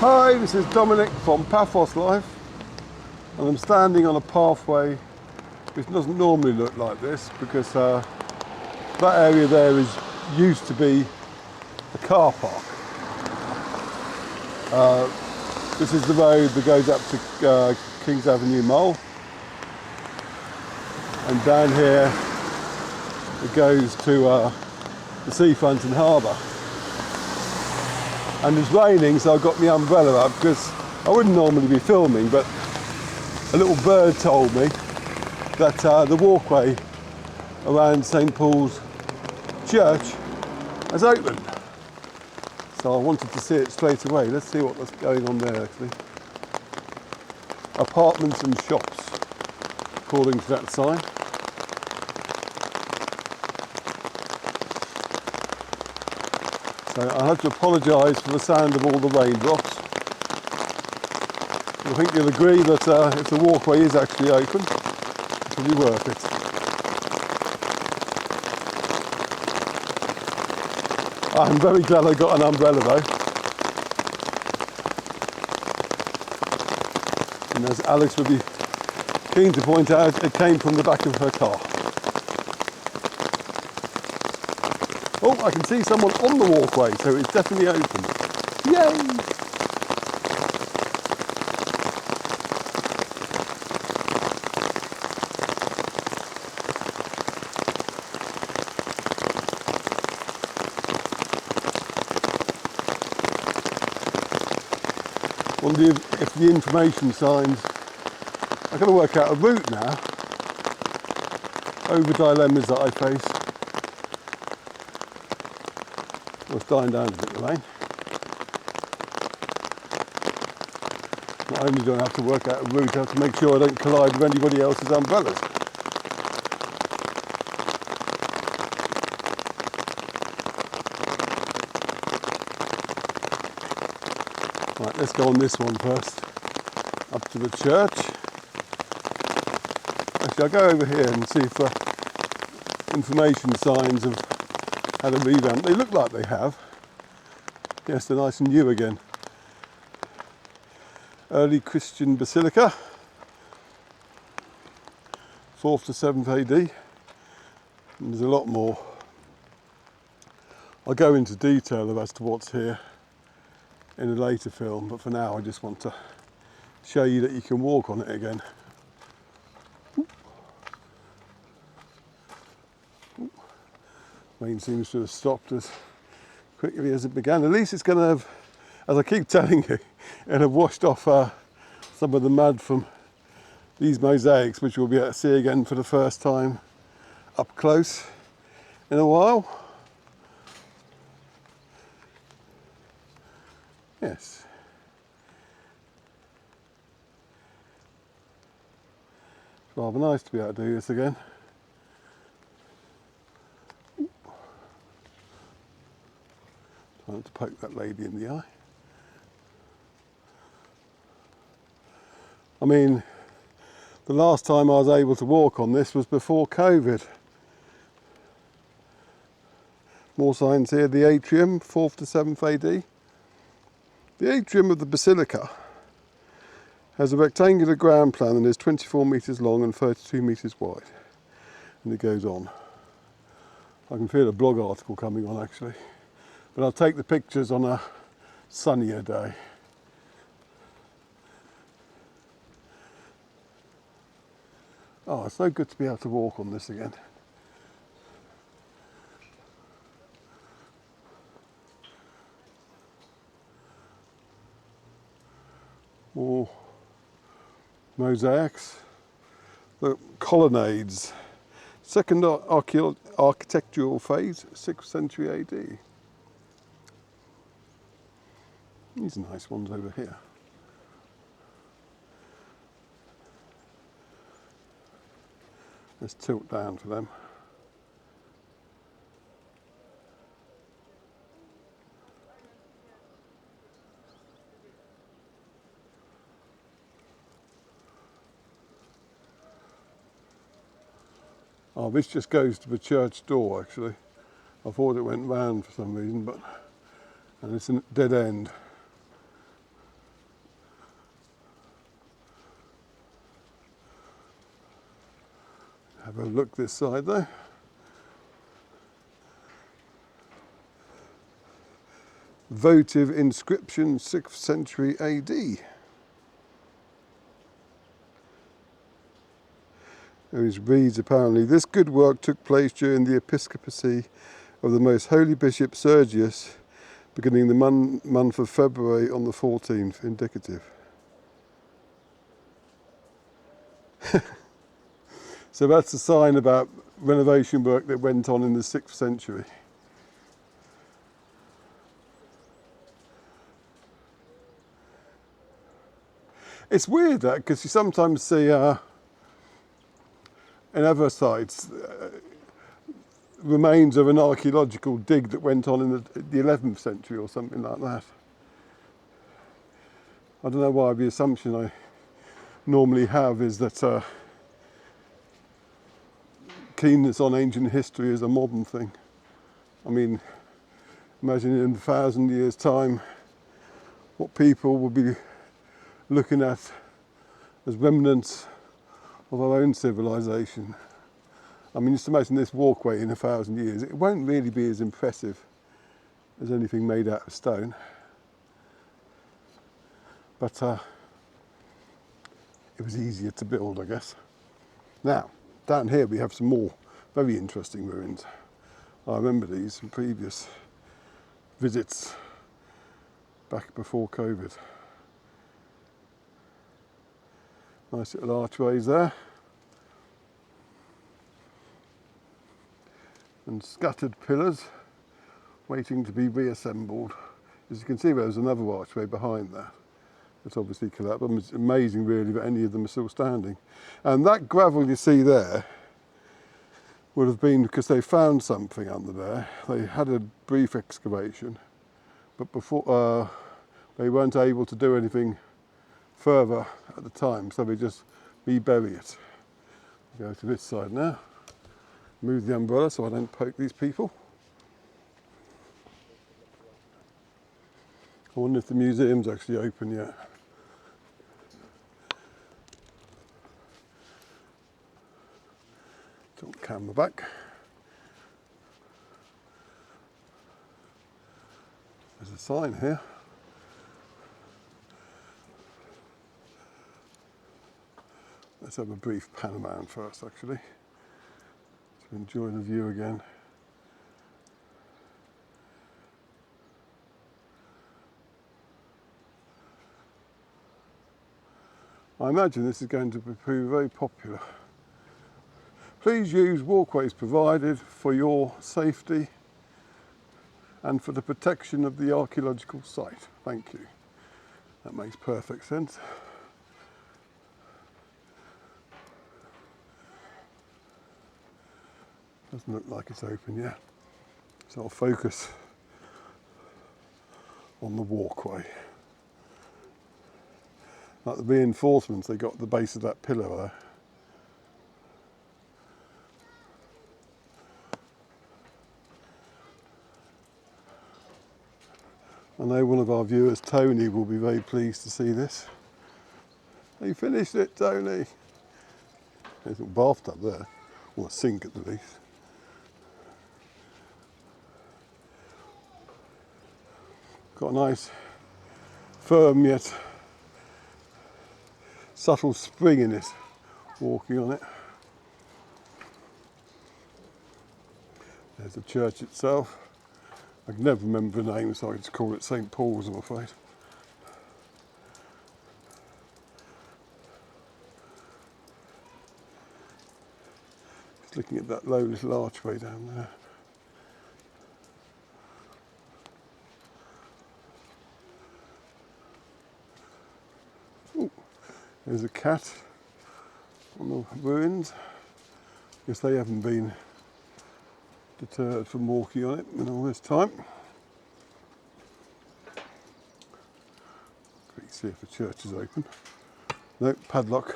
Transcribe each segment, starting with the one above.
Hi, this is Dominic from Paphos Life, and I'm standing on a pathway which doesn't normally look like this because that area there used to be a car park. This is the road that goes up to Kings Avenue Mall, and down here it goes to the seafront and harbour. And it's raining, so I've got my umbrella up because I wouldn't normally be filming, but a little bird told me that the walkway around St Paul's Church has opened. So I wanted to see it straight away. Let's see what's going on there actually. Apartments and shops, according to that sign. So I have to apologise for the sound of all the raindrops. I think you'll agree that if the walkway is actually open, it'll be worth it. I'm very glad I got an umbrella though. And as Alex would be keen to point out, it came from the back of her car. Oh, I can see someone on the walkway, so it's definitely open. Yay! Wonder if the information signs are going to work out a route now over dilemmas that I face. Well, it's dying down a bit, the rain. Not only do I have to work out a route, I have to make sure I don't collide with anybody else's umbrellas. Right, let's go on this one first, up to the church. Actually, I'll go over here and see if information signs have had a revamp. They look like they have. Yes, they're nice and new again. Early Christian Basilica, 4th to 7th AD. And there's a lot more. I'll go into detail as to what's here in a later film, but for now I just want to show you that you can walk on it again. Rain seems to have stopped as quickly as it began. At least it's going to have, as I keep telling you, it'll have washed off some of the mud from these mosaics, which we'll be able to see again for the first time up close in a while. Yes. It's rather nice to be able to do this again. Trying to poke that lady in the eye. I mean, the last time I was able to walk on this was before COVID. More signs here, the atrium, 4th to 7th AD. The atrium of the basilica has a rectangular ground plan and is 24 metres long and 32 metres wide. And it goes on. I can feel a blog article coming on actually. But I'll take the pictures on a sunnier day. Oh, it's so good to be able to walk on this again. More mosaics, the colonnades, second architectural phase, 6th century AD. These are nice ones over here. Let's tilt down for them. Oh, this just goes to the church door actually. I thought it went round for some reason, but and it's a dead end. Have a look this side though. Votive inscription, 6th century AD. It reads apparently, this good work took place during the episcopacy of the most holy bishop Sergius, beginning the month of February on the 14th, indicative. So that's a sign about renovation work that went on in the 6th century. It's weird that, because you sometimes see in other sites remains of an archaeological dig that went on in the 11th century or something like that. I don't know why the assumption I normally have is that keenness on ancient history is a modern thing. I mean, imagine in 1,000 years' time what people will be looking at as remnants of our own civilization. I mean, just imagine this walkway in 1,000 years. It won't really be as impressive as anything made out of stone. But it was easier to build, I guess. Now, down here we have some more very interesting ruins. I remember these from previous visits back before COVID. Nice little archways there. And scattered pillars waiting to be reassembled. As you can see, there's another archway behind that. It's obviously collapsed. It's amazing really that any of them are still standing. And that gravel you see there would have been because they found something under there. They had a brief excavation, but before they weren't able to do anything further at the time, so they just rebury it. Go to this side now. Move the umbrella so I don't poke these people. I wonder if the museum's actually open yet. Tilt the camera back. There's a sign here. Let's have a brief pan around first, actually, to enjoy the view again. I imagine this is going to prove very popular. Please use walkways provided for your safety and for the protection of the archaeological site. Thank you. That makes perfect sense. Doesn't look like it's open yet. So I'll focus on the walkway. Like the reinforcements they got at the base of that pillar there. I know one of our viewers, Tony, will be very pleased to see this. You finished it, Tony. There's a bathtub there, or a sink at the least. Got a nice, firm yet subtle spring in it, walking on it. There's the church itself. I can never remember the name, so I just call it St. Paul's, I'm afraid. Just looking at that low little archway down there. Ooh, there's a cat on the ruins. Guess they haven't been deterred from walking on it in all this time. Let's see if the church is open. Nope, padlock.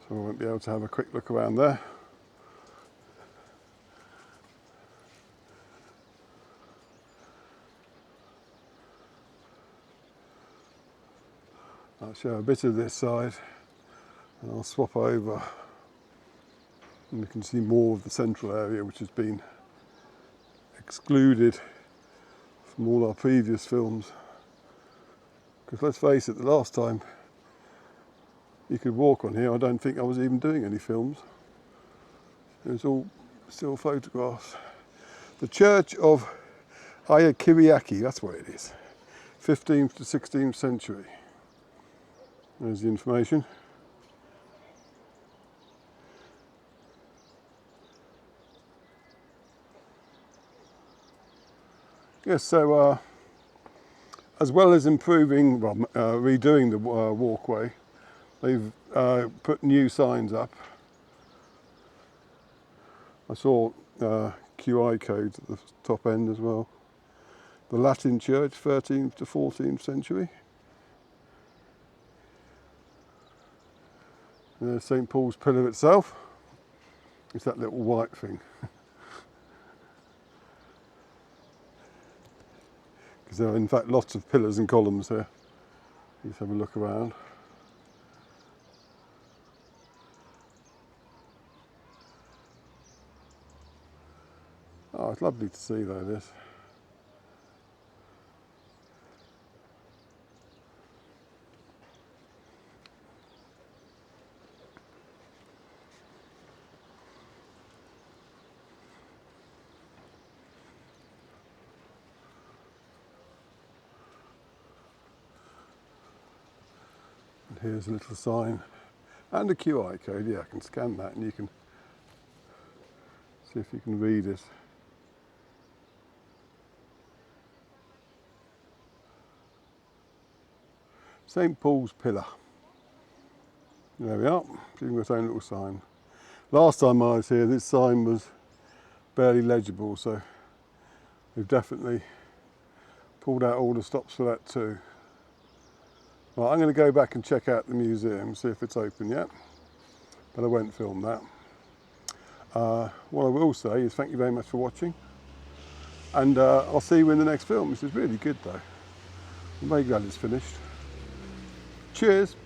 So I won't be able to have a quick look around there. I'll show a bit of this side and I'll swap over And you can see more of the central area, which has been excluded from all our previous films. Because let's face it, the last time you could walk on here, I don't think I was even doing any films. It was all still photographs. The church of Agia Kyriaki, that's what it is. 15th to 16th century. There's the information. Yes, so as well as improving, well, redoing the walkway, they've put new signs up. I saw QI codes at the top end as well. The Latin church, 13th to 14th century. There's St. Paul's pillar itself. It's that little white thing. Because there are in fact lots of pillars and columns here. Let's have a look around. Oh, it's lovely to see though, this. And here's a little sign and a QI code. Yeah, I can scan that and you can see if you can read it. St. Paul's pillar. There we are, giving its own little sign. Last time I was here, this sign was barely legible, so we've definitely pulled out all the stops for that too. Right, I'm going to go back and check out the museum, see if it's open yet, but I won't film that. What I will say is thank you very much for watching, and I'll see you in the next film. This is really good though. I'm very glad it's finished. Cheers.